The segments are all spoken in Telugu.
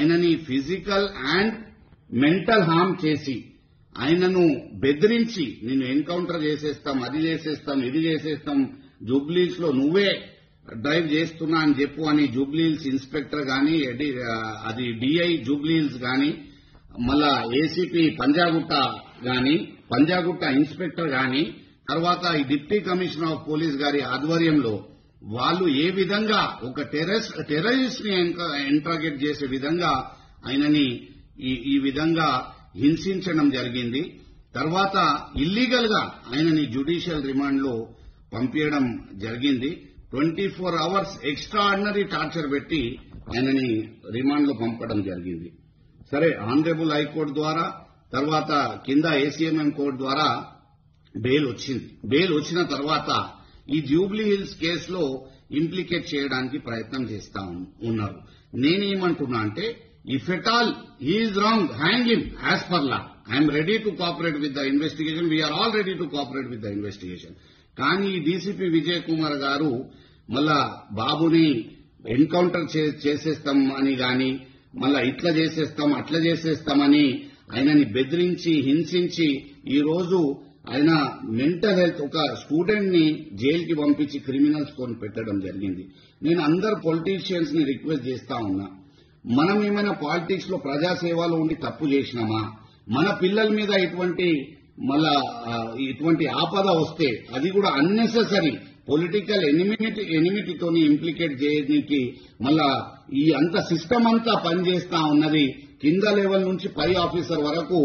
ఆయనని ఫిజికల్ అండ్ మెంటల్ హార్మ్ చేసి ఆయనను బెదిరించి నేను ఎన్కౌంటర్ చేసేస్తాం, అది చేసేస్తాం, ఇది చేసేస్తాం, జూబ్లీస్ లో నువ్వే డ్రైవ్ చేస్తున్నా అని చెప్పు అని జూబ్లీహిల్స్ ఇన్స్పెక్టర్ గాని, అది డిఐ జూబ్లీహిల్స్ గాని, మళ్ళా ఏసీపీ పంజాగుట్ట ఇన్స్పెక్టర్ గాని, తర్వాత ఈ డిప్యూటీ కమిషనర్ ఆఫ్ పోలీస్ గారి ఆధ్వర్యంలో వాళ్ళు ఏ విధంగా ఒక టెర్రరిస్ట్ ని ఇంట్రాగేట్ చేసే విధంగా ఆయనని ఈ విధంగా హింసించడం జరిగింది. తర్వాత ఇల్లీగల్ గా ఆయనని జ్యుడిషియల్ రిమాండ్ లో పంపించడం జరిగింది. 24 hours ఎక్స్ట్రాఆర్డినరీ టార్చర్ పెట్టి ఆయనని రిమాండ్ లో పంపడం జరిగింది. సరే, ఆనరబుల్ హైకోర్టు ద్వారా తర్వాత కింద ఏసీఎంఎం కోర్టు ద్వారా బెయిల్ వచ్చింది. బెయిల్ వచ్చిన తర్వాత ఈ జూబ్లీ హిల్స్ కేసులో ఇంప్లికేట్ చేయడానికి ప్రయత్నం చేస్తా ఉన్నారు. నేనేమంటున్నా అంటే, if at all he is wrong, hang him as per law. I'm ready to cooperate with the investigation. We're all ready to cooperate with the investigation. కానీ డీసీపీ విజయ్ కుమార్ గారు మళ్ళా బాబుని ఎన్కౌంటర్ చేసేస్తాం అని గాని, మళ్ళా ఇట్లా చేసేస్తాం అట్లా చేసేస్తామని ఆయనని బెదిరించి హింసించి ఈ రోజు ఆయన మెంటల్ హెల్త్ ఒక స్టూడెంట్ ని జైలుకి పంపించి క్రిమినల్స్ కొని పెట్టడం జరిగింది. నేను అందరు పొలిటీషియన్స్ ని రిక్వెస్ట్ చేస్తా ఉన్నా, మనం ఏమైనా పాలిటిక్స్ లో ప్రజాసేవలో ఉండి తప్పు చేసినామా? మన పిల్లల మీద ఇటువంటి ఆపద వస్తే అది కూడా అన్నెసెసరీ పొలిటికల్ ఎనిమిటీతోని ఇంప్లికేట్ చేయడానికి మళ్ళా ఈ అంత సిస్టమ్ అంతా పనిచేస్తా ఉన్నది. కింద లెవెల్ నుంచి పై ఆఫీసర్ వరకు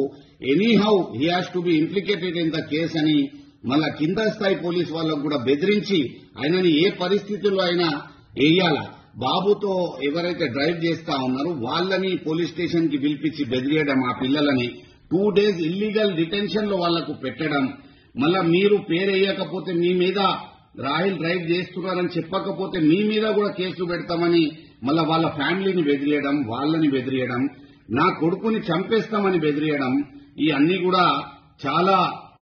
anyhow he has to be implicated in the case అని మళ్ళా కింద స్థాయి పోలీస్ వాళ్ళకు కూడా బెదిరించి ఆయనని ఏ పరిస్థితుల్లో అయినా వేయాలా. బాబుతో ఎవరైతే డ్రైవ్ చేస్తా ఉన్నారో వాళ్ళని పోలీస్ స్టేషన్ కి పిలిపించి బెదిరియడం, ఆ పిల్లలని 2 days ఇల్లీగల్ డిటెన్షన్ లో వాళ్లకు పెట్టడం, మళ్ళా మీరు పేరేయకపోతే మీ మీద రాహిల్ డ్రైవ్ చేస్తున్నారని చెప్పకపోతే మీ మీద కూడా కేసులు పెడతామని మళ్ళా వాళ్ళ ఫ్యామిలీని బెదిరియడం, వాళ్ళని బెదిరియడం, నా కొడుకుని చంపేస్తామని బెదిరియడం, ఈ అన్ని కూడా చాలా